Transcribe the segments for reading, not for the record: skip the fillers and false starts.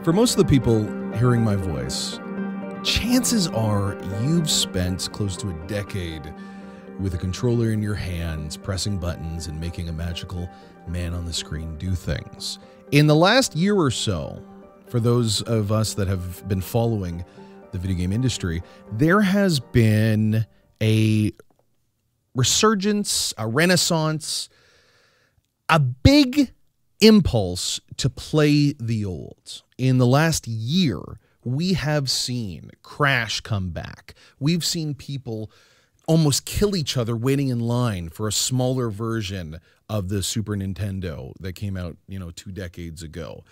For most of the people hearing my voice, chances are you've spent close to a decade with a controller in your hands, pressing buttons and making a magical man on the screen do things. In the last year or so, for those of us that have been following the video game industry, there has been a resurgence, a renaissance, a big impulse to play the old. In the last year, we have seen Crash come back. We've seen people almost kill each other waiting in line for a smaller version of the Super Nintendo that came out, 2 decades ago.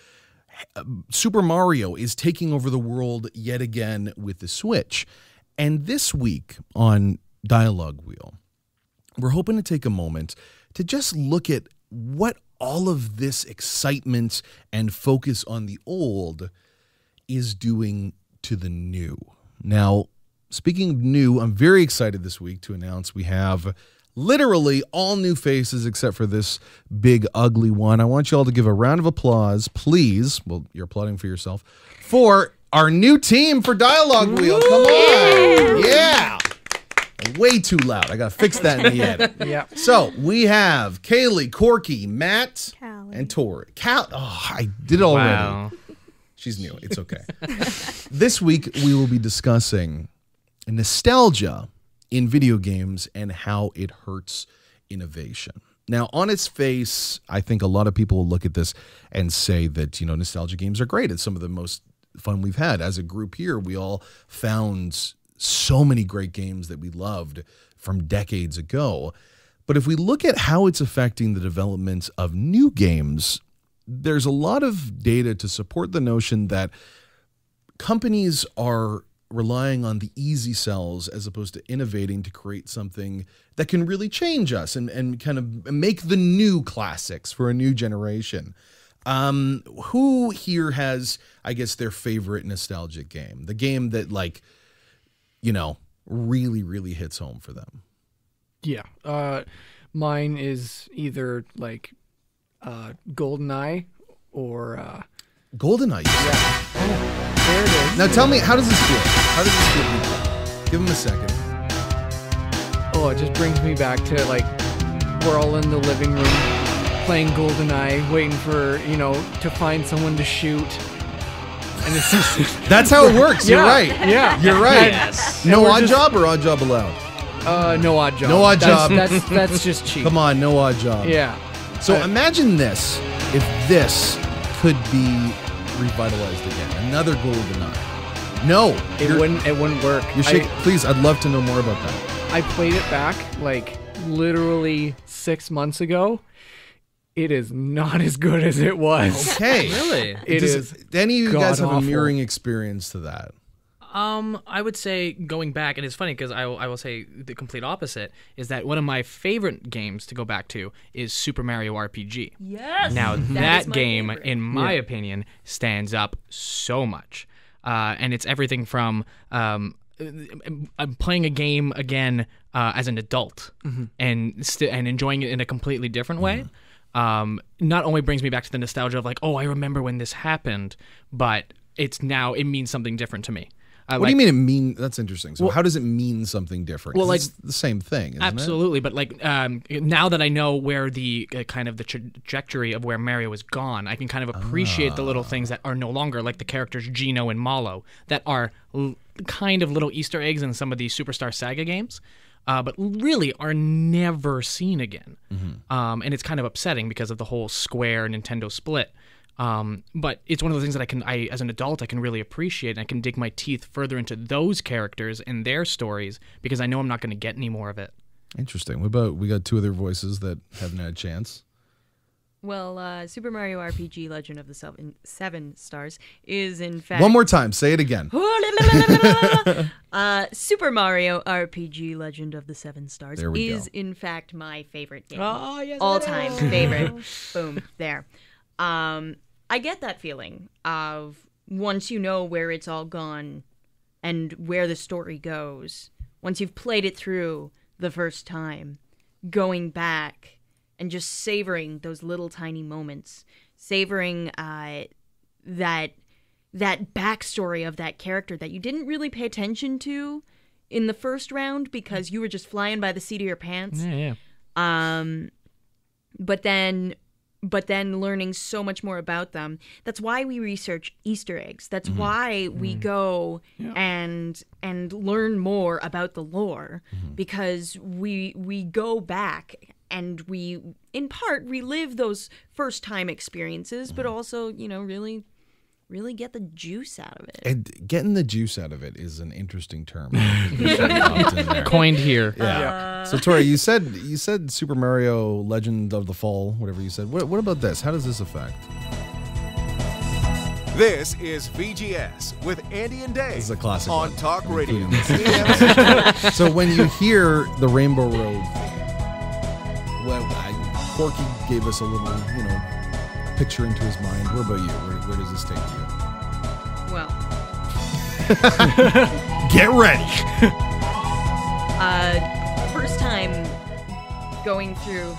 Super Mario is taking over the world yet again with the Switch. And this week on Dialogue Wheel, we're hoping to take a moment to just look at what all of this excitement and focus on the old is doing to the new. Now, speaking of new, I'm very excited this week to announce we have literally all new faces except for this big, ugly one. I want you all to give a round of applause, please. Well, you're applauding for yourself, for our new team for Dialogue Wheel. Come on. Yeah. Way too loud. I got to fix that in the edit. Yeah. So we have Kalli, Corky, Matt, Kalli. and Torey. I did it already. Wow. She's new. It's okay. This week, we will be discussing nostalgia in video games and how it hurts innovation. Now, on its face, I think a lot of people will look at this and say that, nostalgia games are great. It's some of the most fun we've had. As a group here, we all found so many great games that we loved from decades ago. But if we look at how it's affecting the development of new games, there's a lot of data to support the notion that companies are relying on the easy sells as opposed to innovating to create something that can really change us and kind of make the new classics for a new generation. Who here has, I guess, their favorite nostalgic game? The game that, really, really hits home for them. Yeah. Mine is either GoldenEye or GoldenEye. yeah. Oh, there it is. Now tell me, how does this feel? How does this feel? Give him a second. Oh, it just brings me back to we're all in the living room playing GoldenEye, waiting for to find someone to shoot. And it's just That's how it works. You're right. Yeah. You're right. Yes. No And we're odd just- job or odd job allowed? No odd job. No odd job. That's just cheap. Come on, no odd job. Yeah. So imagine this, if this could be revitalized again. Another GoldenEye. No. It wouldn't work. You're shaking. Please, I'd love to know more about that. I played it back literally 6 months ago. It is not as good as it was. Okay. Really? It is. Do any of you guys have a god-awful. mirroring experience to that? I would say going back, and it's funny because I will say the complete opposite, is that one of my favorite games to go back to is Super Mario RPG. Yes. Now, That that is my game, favorite. in my opinion, stands up so much. And it's everything from I'm playing a game again as an adult and enjoying it in a completely different way. Not only brings me back to the nostalgia of I remember when this happened, but it means something different to me. What do you mean that's interesting. So how does it mean something different? 'Cause it's the same thing, isn't absolutely, but now that I know where the kind of the trajectory of where Mario is gone, I can kind of appreciate the little things that are no longer like the characters Gino and Malo that are kind of little Easter eggs in some of these Superstar Saga games. But really are never seen again. And it's kind of upsetting because of the whole Square Nintendo split. But it's one of the things that I as an adult, I can really appreciate, and I can dig my teeth further into those characters and their stories because I know I'm not going to get any more of it. Interesting. What about, we got two other voices that haven't had a chance. Well, Super Mario RPG Legend of the Seven Stars is in fact... One more time. Say it again. Super Mario RPG Legend of the Seven Stars There we is go. in fact my favorite game. Oh, yes, All-time favorite. Boom. There. I get that feeling of once you know where it's all gone and where the story goes, once you've played it through the first time, going back and just savoring those little tiny moments, savoring that backstory of that character that you didn't really pay attention to in the first round because you were just flying by the seat of your pants. Yeah. But then learning so much more about them. That's why we research Easter eggs. That's why we go and learn more about the lore, because we go back and we, in part, relive those first time experiences, but also, really get the juice out of it. And getting the juice out of it is an interesting term. Coined here. Yeah. So Torey, you said Super Mario Legend of the Fall, whatever you said. What about this? How does this affect? This is VGS with Andy and Dave. This is a classic on one. Talk Radio. So when you hear the Rainbow Road theme, Corky gave us a little, picture into his mind. What about you? Where does this take you? Well, Get ready. first time going through.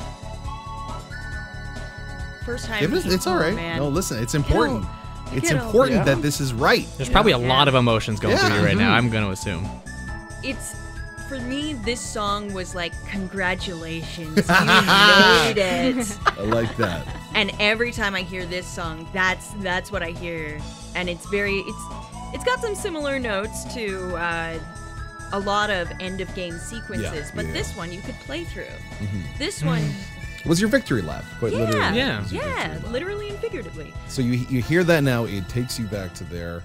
First time. It's all right. Man. No, listen, it's important. It's Get important that this is right. There's probably a lot of emotions going through you right now, Mm-hmm. I'm going to assume. It's, for me, this song was like, congratulations, you made it. I like that. And every time I hear this song, that's what I hear, and it's got some similar notes to a lot of end of game sequences, but this one you could play through. This one Was your victory lap, quite literally. Yeah. Was your victory lap. Literally and figuratively. So you hear that now, it takes you back to there.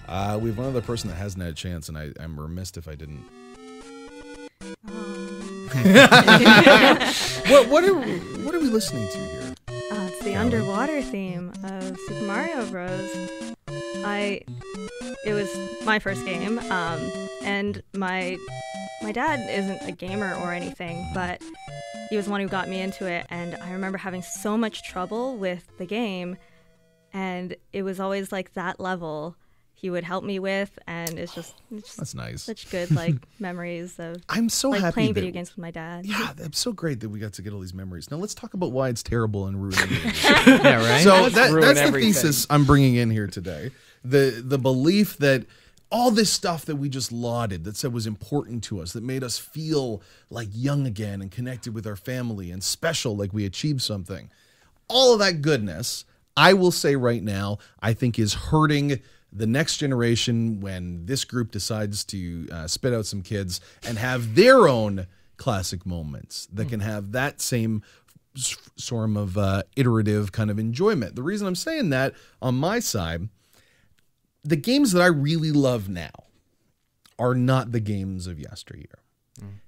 We have one other person that hasn't had a chance, and I'm remiss if I didn't. What are we listening to here? It's the underwater theme of Super Mario Bros. It was my first game, and my dad isn't a gamer or anything, but he was the one who got me into it, and I remember having so much trouble with the game, and it was always like that level he would help me with, and it's just That's nice. such good memories of I'm so happy playing that- video games with my dad. Yeah, it's so great that we got to get all these memories. Now let's talk about why it's terrible and ruining it. Yeah, right? So that's ruin the everything. thesis I'm bringing in here today. The belief that all this stuff that we just lauded, that said was important to us, that made us feel like young again and connected with our family and special, like we achieved something. All of that goodness, I will say right now, I think is hurting the next generation when this group decides to spit out some kids and have their own classic moments that can have that same sort of iterative kind of enjoyment. The reason I'm saying that on my side, the games that I really love now are not the games of yesteryear.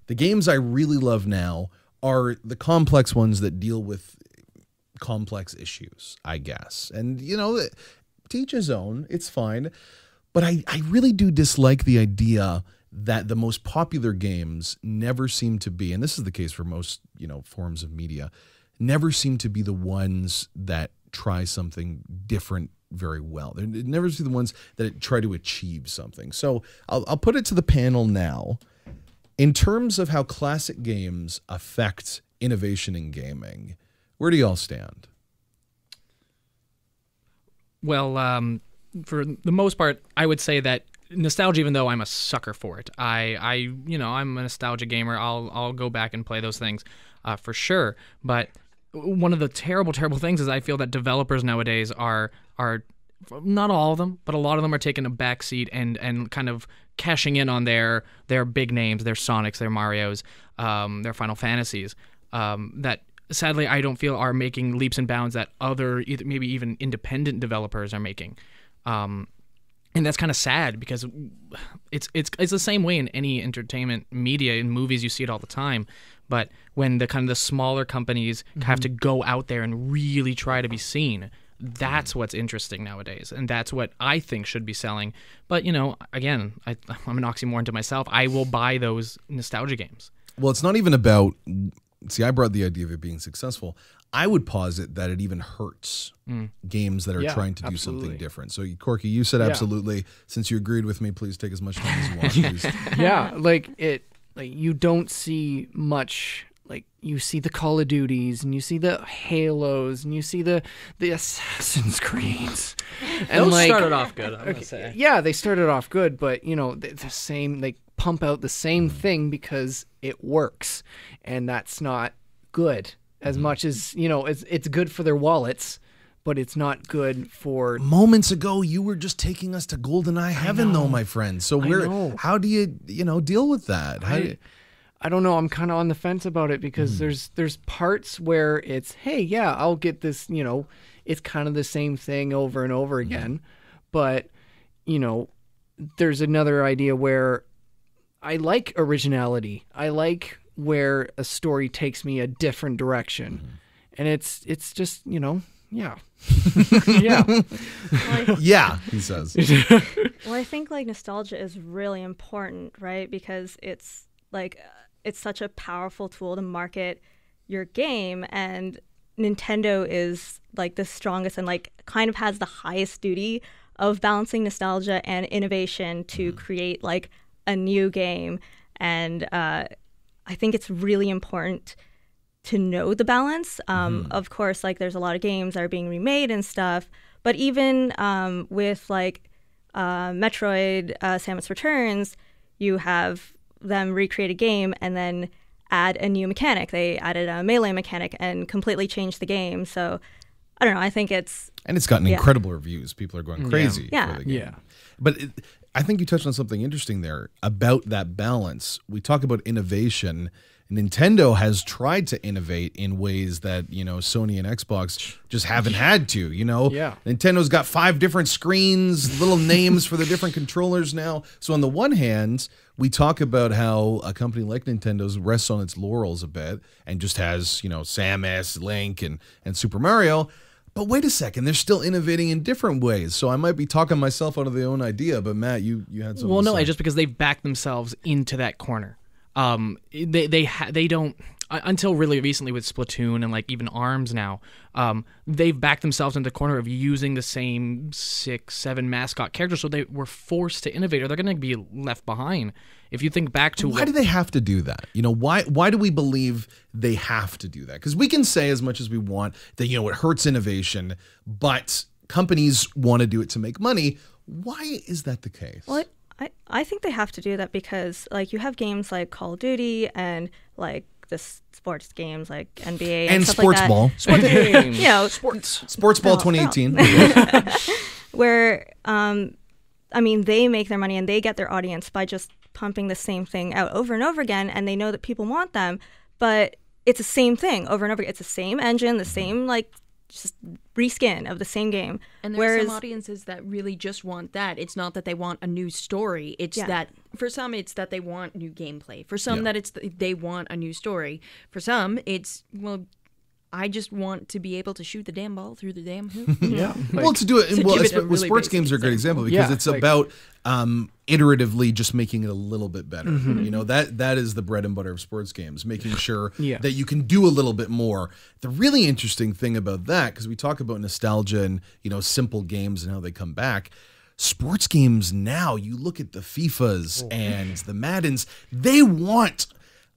The games I really love now are the complex ones that deal with complex issues, I guess. And, to each his own, it's fine. But I really do dislike the idea that the most popular games never seem to be, and this is the case for most, forms of media, never seem to be the ones that try something different very well. They never see the ones that try to achieve something. So I'll put it to the panel now. In terms of how classic games affect innovation in gaming, where do y'all stand? Well, for the most part, I would say that nostalgia, even though I'm a sucker for it, I'm a nostalgia gamer. I'll go back and play those things for sure. But one of the terrible things is I feel that developers nowadays are not all of them, but a lot of them are taking a back seat and kind of cashing in on their big names, their Sonics, their Marios, their Final Fantasies, that sadly I don't feel are making leaps and bounds that other, maybe even independent developers are making. And that's kind of sad because it's the same way in any entertainment media. In movies, you see it all the time. But when the smaller companies have to go out there and really try to be seen, that's what's interesting nowadays. And that's what I think should be selling. But, again, I'm an oxymoron to myself. I will buy those nostalgia games. Well, it's not even about... See, I brought the idea of it being successful. I would posit that it even hurts games that are trying to do something different. So, Corky, you said absolutely. Since you agreed with me, please take as much time as you want. Please. Yeah, like you don't see much. Like you see the Call of Duties and you see the Halos and you see the Assassin's Creeds. And Those like, started off good, I'm gonna say. yeah, they started off good, but you know the same. They pump out the same thing because it works, and that's not good. As much as you know, it's good for their wallets, but it's not good for. Moments ago, you were just taking us to GoldenEye heaven, though, my friend. So how do you deal with that? I don't know. I'm kind of on the fence about it because there's parts where it's, hey, yeah, I'll get this, you know, it's kind of the same thing over and over again. But, you know, there's another idea where I like originality. I like where a story takes me a different direction. And it's just, you know, yeah. Yeah. Yeah, he says. Well, I think like nostalgia is really important, right? Because it's like it's such a powerful tool to market your game, and Nintendo is like the strongest and like kind of has the highest duty of balancing nostalgia and innovation to create like a new game. And I think it's really important to know the balance. Of course, like there's a lot of games that are being remade and stuff, but even with like Metroid Samus Returns, you have them recreate a game and then add a new mechanic. They added a melee mechanic and completely changed the game. So I don't know. I think it's gotten incredible reviews. People are going crazy for the game. Yeah. But I think you touched on something interesting there about that balance. We talk about innovation. Nintendo has tried to innovate in ways that, you know, Sony and Xbox just haven't had to, you know? Yeah. Nintendo's got 5 different screens, little names for the different controllers now. So on the one hand, we talk about how a company like Nintendo's rests on its laurels a bit and just has, you know, Samus, Link, and Super Mario. But wait a second, they're still innovating in different ways. So I might be talking myself out of the own idea, but Matt, you had something Well, to no, say. just because they've backed themselves into that corner. They don't until really recently with Splatoon and like even ARMS now. They've backed themselves into the corner of using the same 6-7 mascot characters, so they were forced to innovate, or they're going to be left behind. If you think back to why do they have to do that? You know, why do we believe they have to do that? Because we can say as much as we want that, you know, it hurts innovation, but companies want to do it to make money. Why is that the case? well, I think they have to do that because like you have games like Call of Duty and like the sports games like NBA and stuff sports like that. ball. Sports games. You know, Sports Ball 2018. where I mean they make their money and they get their audience by just pumping the same thing out over and over again, and they know that people want them, but it's the same thing over and over again. It's the same engine, the same like just reskin of the same game. And there are some audiences that really just want that. It's not that they want a new story. It's that for some it's that they want new gameplay. For some that it's they want a new story. For some it's, well, I just want to be able to shoot the damn ball through the damn hoop. Yeah. Well, to do it, to well, give it a with really sports basic games are a great example because Yeah, it's like- about iteratively just making it a little bit better. You know, that is the bread and butter of sports games, making sure that you can do a little bit more. The really interesting thing about that, because we talk about nostalgia and, you know, simple games and how they come back. Sports games now, you look at the FIFAs and the Maddens, they want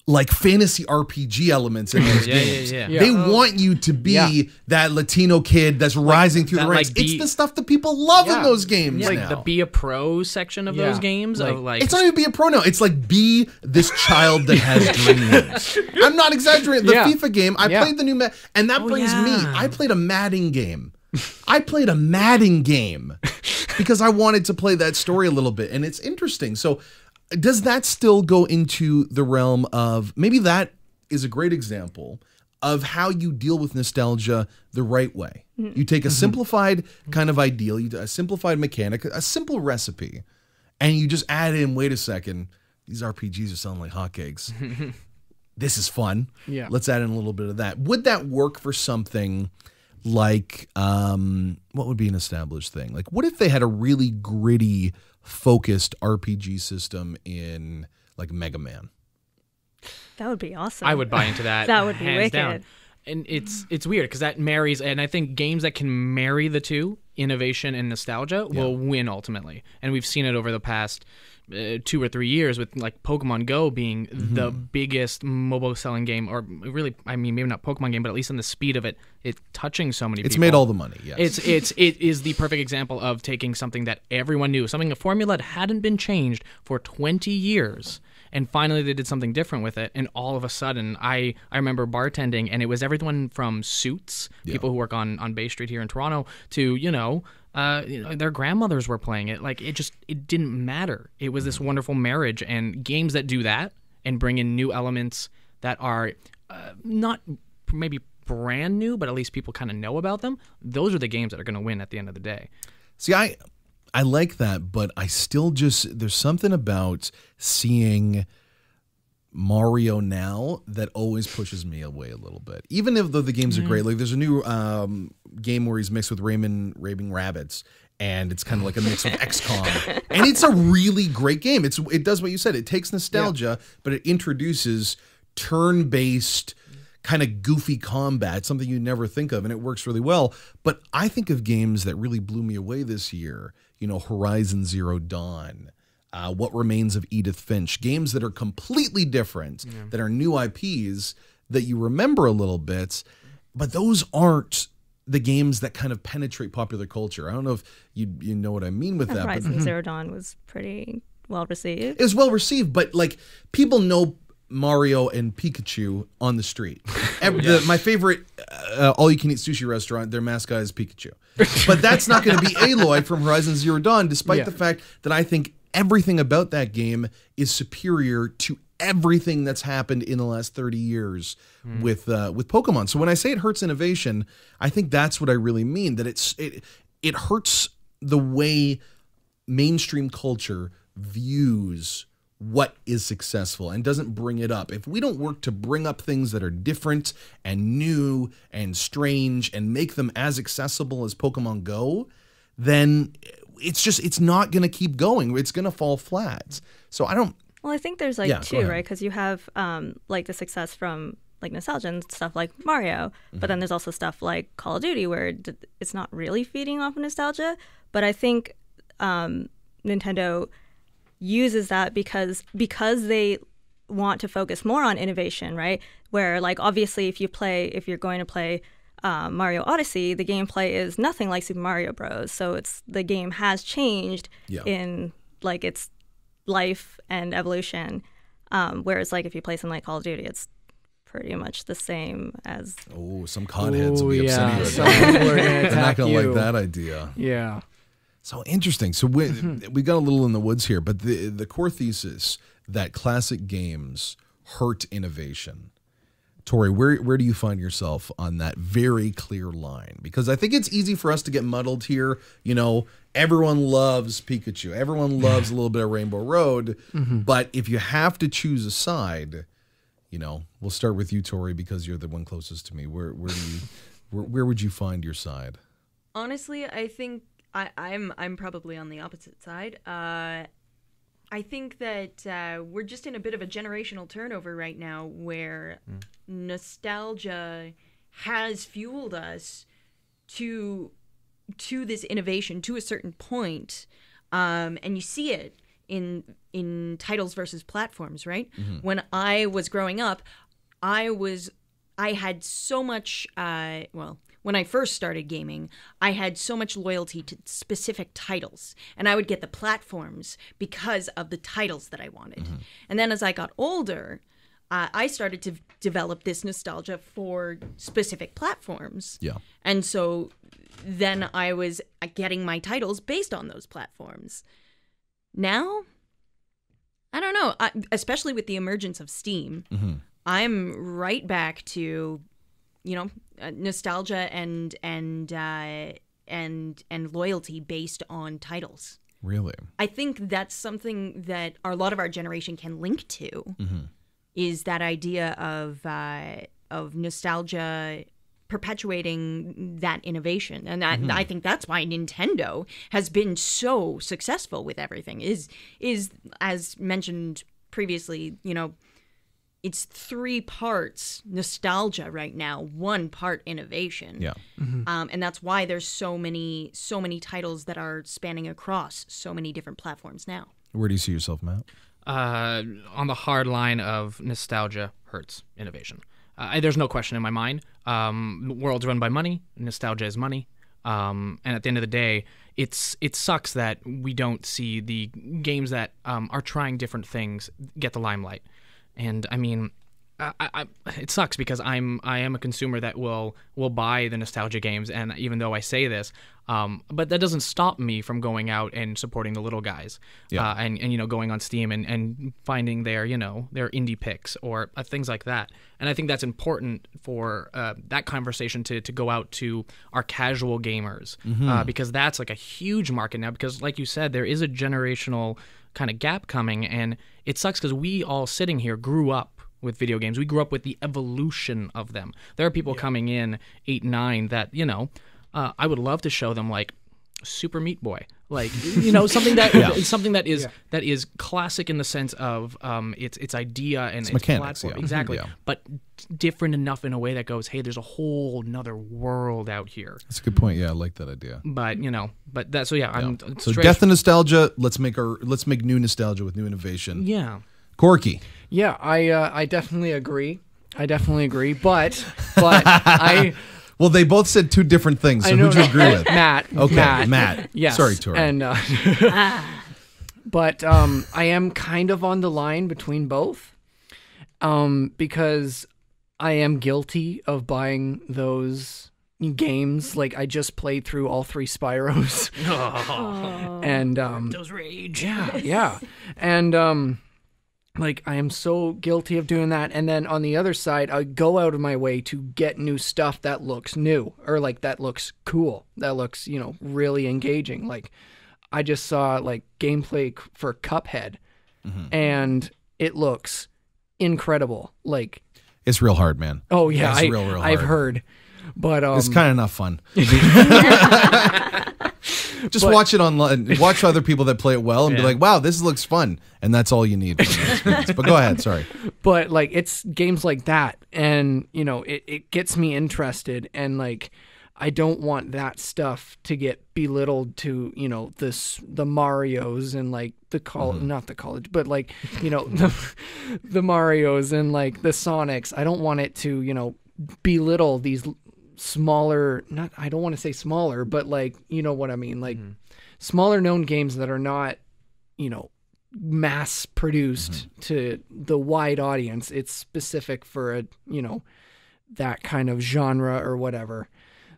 like fantasy RPG elements in those games. They want you to be that Latino kid that's rising through the ranks. It's the stuff that people love in those games like now. the Be a Pro section of those games. It's not even be a pro now. It's like be this child that has dreams. I'm not exaggerating. The FIFA game, I played the new and that brings me. I played a Madden game. Because I wanted to play that story a little bit, and it's interesting. So does that still go into the realm of maybe that is a great example of how you deal with nostalgia the right way? You take a simplified kind of ideal, a simplified mechanic, a simple recipe, and you just add in, wait a second, these RPGs are sounding like hotcakes. This is fun. Yeah. Let's add in a little bit of that. Would that work for something like, what would be an established thing? Like, what if they had a really gritty, focused RPG system in like Mega Man? That would be awesome. I would buy into that. That would be hands wicked. down. And it's weird because that marries, and I think games that can marry the two, innovation and nostalgia, will win ultimately. And we've seen it over the past 2 or 3 years, with like Pokemon Go being the biggest mobile selling game, or really, I mean, maybe not Pokemon game, but at least in the speed of it touching so many people. It's made all the money, yes. It is the perfect example of taking something that everyone knew, something, a formula that hadn't been changed for 20 years, and finally they did something different with it, and all of a sudden, I remember bartending, and it was everyone from Suits, people who work on Bay Street here in Toronto, to, their grandmothers were playing it. Like, it didn't matter. It was this wonderful marriage, and games that do that and bring in new elements that are not maybe brand new, but at least people kind of know about them. Those are the games that are going to win at the end of the day. See, I like that, but I still there's something about seeing Mario now that always pushes me away a little bit. Even though the games are great. Like, there's a new game where he's mixed with Raving Rabbits, and it's kind of like a mix of XCOM. And it's a really great game. It does what you said. It takes nostalgia, but it introduces turn-based kind of goofy combat, something you never think of, and it works really well. But I think of games that really blew me away this year. Horizon Zero Dawn, What Remains of Edith Finch, games that are completely different, that are new IPs that you remember a little bit, but those aren't the games that kind of penetrate popular culture. I don't know if you know what I mean with that. Horizon Zero Dawn was pretty well received. It was well received, but like, people know Mario and Pikachu on the street. My favorite all-you-can-eat sushi restaurant, their mascot is Pikachu. But that's not going to be Aloy from Horizon Zero Dawn, despite the fact that I think everything about that game is superior to everything that's happened in the last 30 years with Pokemon. So when I say it hurts innovation, I think that's what I really mean, that it hurts the way mainstream culture views what is successful and doesn't bring it up. If we don't work to bring up things that are different and new and strange and make them as accessible as Pokemon Go, then it's not going to keep going. It's going to fall flat. So I don't... Well, I think there's two, right? Because you have the success from like nostalgia and stuff like Mario, but then there's also stuff like Call of Duty where it's not really feeding off of nostalgia. But I think Nintendo uses that because they want to focus more on innovation, right? Where, like, obviously if you're going to play Mario Odyssey, the gameplay is nothing like Super Mario Bros. So the game has changed in like its life and evolution. Whereas like if you play something like Call of Duty, it's pretty much the same as... Oh, some conheads will be upset with that. They're not going to like that idea. Yeah. So interesting. So we got a little in the woods here, but the core thesis that classic games hurt innovation. Torey, where do you find yourself on that very clear line? Because I think it's easy for us to get muddled here. Everyone loves Pikachu. Everyone loves a little bit of Rainbow Road. But if you have to choose a side, we'll start with you, Torey, because you're the one closest to me. Where would you find your side? Honestly, I think I'm probably on the opposite side. I think that we're just in a bit of a generational turnover right now where nostalgia has fueled us to this innovation to a certain point. And you see it in titles versus platforms, right? When I was growing up, I had so much, when I first started gaming, I had so much loyalty to specific titles, and I would get the platforms because of the titles that I wanted. And then as I got older, I started to develop this nostalgia for specific platforms. Yeah. And so then I was getting my titles based on those platforms. Now, I don't know, especially with the emergence of Steam, I'm right back to... nostalgia and loyalty based on titles. Really? I think that's something that a lot of our generation can link to, is that idea of nostalgia perpetuating that innovation. And I think that's why Nintendo has been so successful with everything, is as mentioned previously, it's 3 parts nostalgia right now, 1 part innovation. Yeah. And that's why there's so many titles that are spanning across so many different platforms now. Where do you see yourself, Matt? On the hard line of nostalgia hurts innovation. There's no question in my mind. The world's run by money. Nostalgia is money. And at the end of the day, it sucks that we don't see the games that are trying different things get the limelight. And I mean, it sucks because I am a consumer that will buy the nostalgia games, and even though I say this, but that doesn't stop me from going out and supporting the little guys, and going on Steam and finding their their indie picks or things like that. And I think that's important for that conversation to go out to our casual gamers, because that's like a huge market now. Because like you said, there is a generational kind of gap coming, and it sucks because we all sitting here grew up with video games. We grew up with the evolution of them. There are people coming in 8, 9 that, I would love to show them like Super Meat Boy, like something that is classic in the sense of its idea and its mechanics, platform, exactly, but different enough in a way that goes, hey, there's a whole nother world out here. That's a good point. Yeah, I like that idea. But that's I'm so death and nostalgia. Let's make new nostalgia with new innovation. Yeah, Corky. Yeah, I definitely agree. But I. Well, they both said two different things, so who'd you agree with? Matt. Okay, Matt. Yes. Sorry, Torey. And, but I am kind of on the line between both, because I am guilty of buying those games. Like, I just played through all 3 Spyros. And those rage. Yeah. And like, I am so guilty of doing that. And then on the other side, I go out of my way to get new stuff that looks new, or like that looks cool, that looks, really engaging. Like, I just saw like gameplay for Cuphead, and it looks incredible. Like, it's real hard, man. Oh yeah, it's real hard. I've heard, but it's kind of not fun. Just watch it online. Watch other people that play it well and be like, wow, this looks fun. And that's all you need from the experience. But go ahead, sorry. But like, it's games like that. And, it gets me interested. And like, I don't want that stuff to get belittled to, the Marios and like the not the college, but like, the Marios and like the Sonics. I don't want it to, belittle these smaller, I don't want to say smaller, but like, you know what I mean? Like smaller known games that are not, mass produced to the wide audience. It's specific for a, that kind of genre or whatever.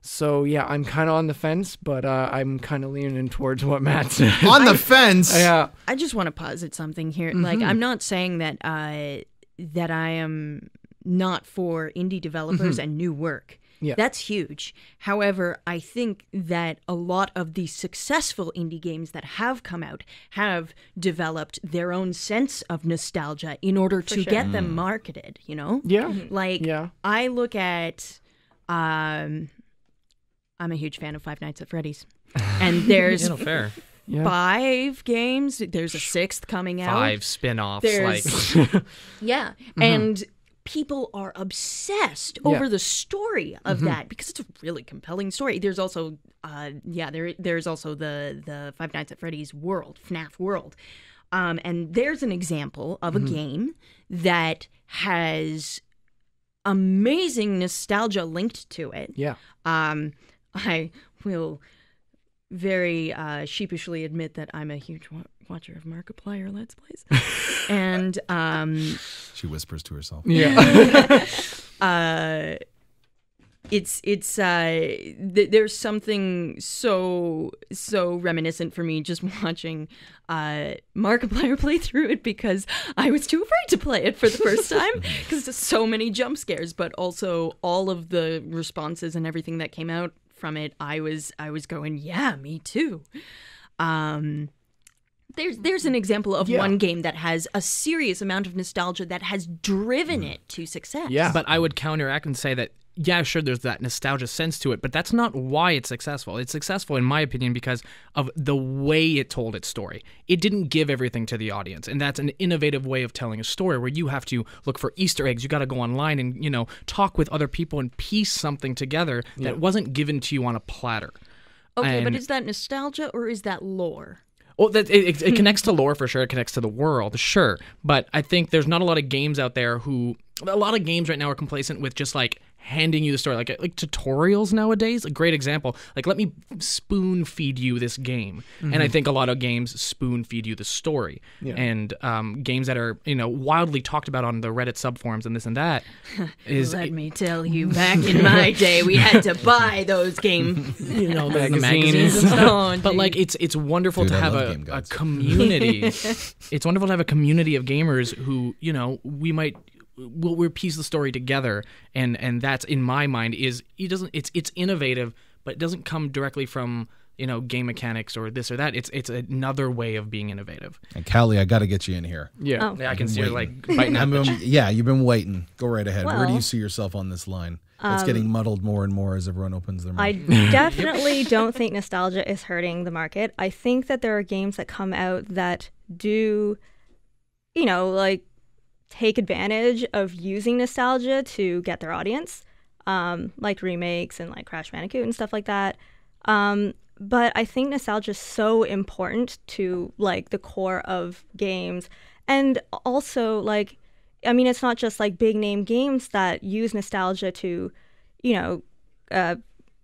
So yeah, I'm kind of on the fence, but I'm kind of leaning towards what Matt said. On the fence? Yeah. I just want to posit something here. Like, I'm not saying that that I am not for indie developers and new work. Yeah. That's huge. However, I think that a lot of the successful indie games that have come out have developed their own sense of nostalgia in order to get them marketed, Yeah. Like, I look at, I'm a huge fan of Five Nights at Freddy's. And there's fair. 5 games. There's a 6th coming out. 5 spin-offs. There's, and people are obsessed over the story of that because it's a really compelling story. There's also, there's also the Five Nights at Freddy's world, FNAF world. And there's an example of a game that has amazing nostalgia linked to it. Yeah. I will very sheepishly admit that I'm a huge watcher of Markiplier Let's Plays. And she whispers to herself. Yeah. There's something so reminiscent for me just watching Markiplier play through it, because I was too afraid to play it for the first time because there's so many jump scares, but also all of the responses and everything that came out from it, I was going, yeah, me too. There's an example of one game that has a serious amount of nostalgia that has driven it to success. Yeah. But I would counteract and say that, yeah, sure, there's that nostalgia sense to it, but that's not why it's successful. It's successful, in my opinion, because of the way it told its story. It didn't give everything to the audience, and that's an innovative way of telling a story where you have to look for Easter eggs. You got to go online and, talk with other people and piece something together that wasn't given to you on a platter. Okay, but is that nostalgia or is that lore? Well, it connects to lore for sure. It connects to the world, sure. But I think there's not a lot of games out there a lot of games right now are complacent with just like handing you the story, like tutorials nowadays. A great example, like let me spoon feed you this game, and I think a lot of games spoon feed you the story, and games that are wildly talked about on the Reddit subforums and this and that is. Let me tell you, back in my day, we had to buy those games, the magazines and stuff. But like it's wonderful to have a community. It's wonderful to have a community of gamers who we'll piece the story together, and that's in my mind it's innovative, but it doesn't come directly from game mechanics or this or that. It's another way of being innovative. And Kalli, I got to get you in here. Yeah, Oh. I can see her like biting at the Yeah, you've been waiting. Go right ahead. Where do you Well, see yourself on this line? It's getting muddled more and more as everyone opens their mouth. I definitely don't think nostalgia is hurting the market. I think that there are games that come out that do, like take advantage of using nostalgia to get their audience, like remakes and like Crash Bandicoot and stuff like that. But I think nostalgia is so important to like the core of games. And also like, I mean, it's not just like big name games that use nostalgia to,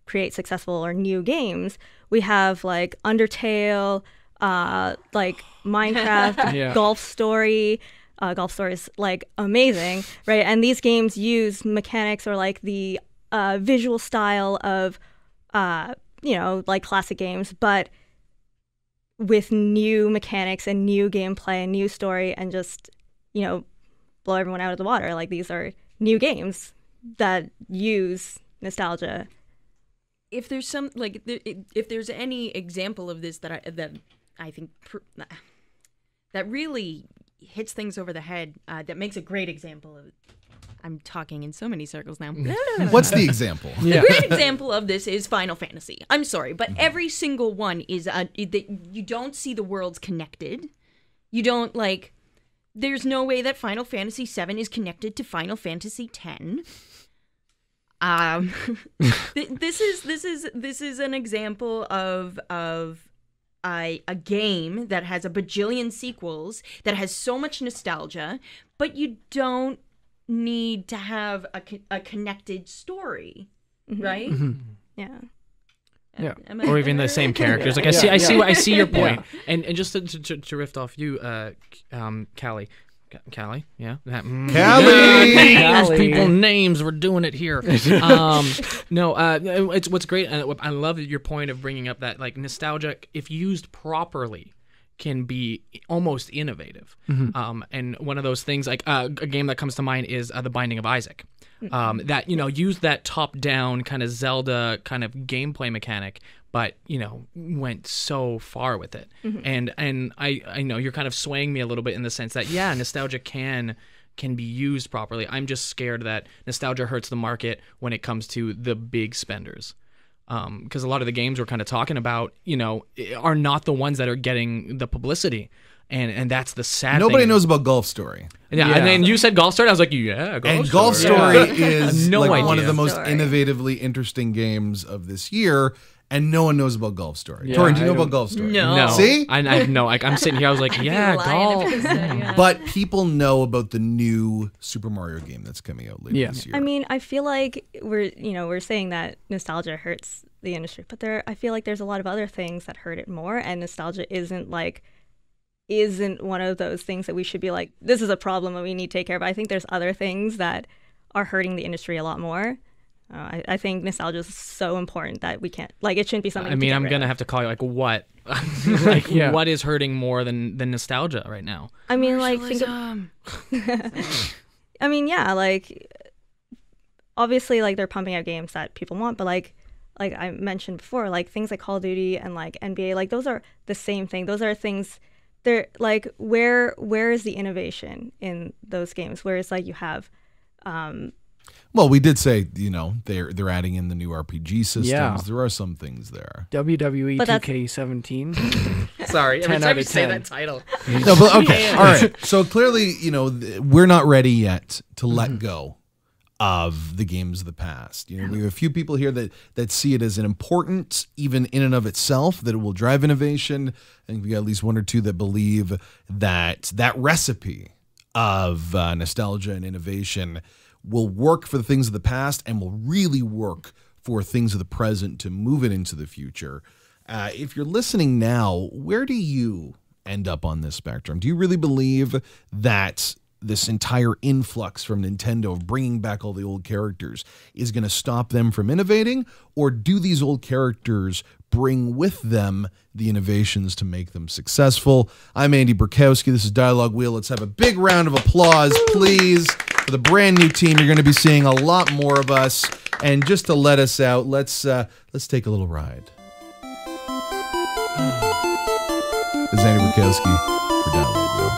create successful or new games. We have like Undertale, like Minecraft, Golf Story. Golf Story is like amazing, right? And these games use mechanics or like the visual style of, like classic games, but with new mechanics and new gameplay and new story, and just, blow everyone out of the water. Like these are new games that use nostalgia. If there's some if there's any example of this that I think that really hits things over the head, that makes a great example of. I'm talking in so many circles now. What's the example? A great example of this is Final Fantasy. I'm sorry, but every single one is you don't see the worlds connected. You don't like. There's no way that Final Fantasy VII is connected to Final Fantasy X. This is an example of a game that has a bajillion sequels, that has so much nostalgia, but you don't need to have a connected story, right? Yeah. Yeah. or even the same characters. Like I see your point. And just to riff off you, Kalli. Kalli, yeah. Kalli! People names, we're doing it here. It's what's great. I love your point of bringing up that like nostalgia, if used properly, can be almost innovative. And one of those things, like a game that comes to mind is The Binding of Isaac. That used that top-down kind of Zelda kind of gameplay mechanic, but went so far with it. And I know you're kind of swaying me a little bit in the sense that nostalgia can be used properly. I'm just scared that nostalgia hurts the market when it comes to the big spenders. Because a lot of the games we're kind of talking about, are not the ones that are getting the publicity. And that's the sad thing. Nobody knows about Golf Story. Yeah, and then you said Golf Story, I was like, Golf Story is No idea. one of the most Story. innovatively interesting games of this year, and no one knows about Golf Story. Yeah, Torey, do you know I about don't- Golf Story? No. See? I know. Like I'm sitting here, I was like, golf. But people know about the new Super Mario game that's coming out later this year. I mean, I feel like we're saying that nostalgia hurts the industry, but I feel like there's a lot of other things that hurt it more, and nostalgia isn't one of those things that we should be like, this is a problem that we need to take care of. I think there's other things that are hurting the industry a lot more. I think nostalgia is so important that we can't, like, it shouldn't be something. I mean, I'm gonna have to call you like what, like Yeah. what is hurting more than nostalgia right now? I mean, like, think of, I mean, yeah, like, obviously, like, they're pumping out games that people want, but like I mentioned before, like things like Call of Duty and like NBA, like those are the same thing. Those are things. They're like, where is the innovation in those games? Whereas like you have, well, we did say, they're adding in the new RPG systems. Yeah. There are some things there. WWE But that's- 2K17. Sorry, every 10 time out you of say 10. that title. No, but okay. All right. So clearly, we're not ready yet to let go of the games of the past. You know, we have a few people here that see it as an important, even in and of itself, that it will drive innovation. I think we got at least one or two that believe that recipe of nostalgia and innovation will work for the things of the past and will really work for things of the present to move it into the future. If you're listening now, where do you end up on this spectrum? Do you really believe that this entire influx from Nintendo of bringing back all the old characters is going to stop them from innovating? Or do these old characters bring with them the innovations to make them successful? I'm Andy Burkowski. This is Dialogue Wheel. Let's have a big round of applause, please, for the brand new team. You're going to be seeing a lot more of us. And just to let us out, let's take a little ride. This is Andy Burkowski for Dialogue Wheel.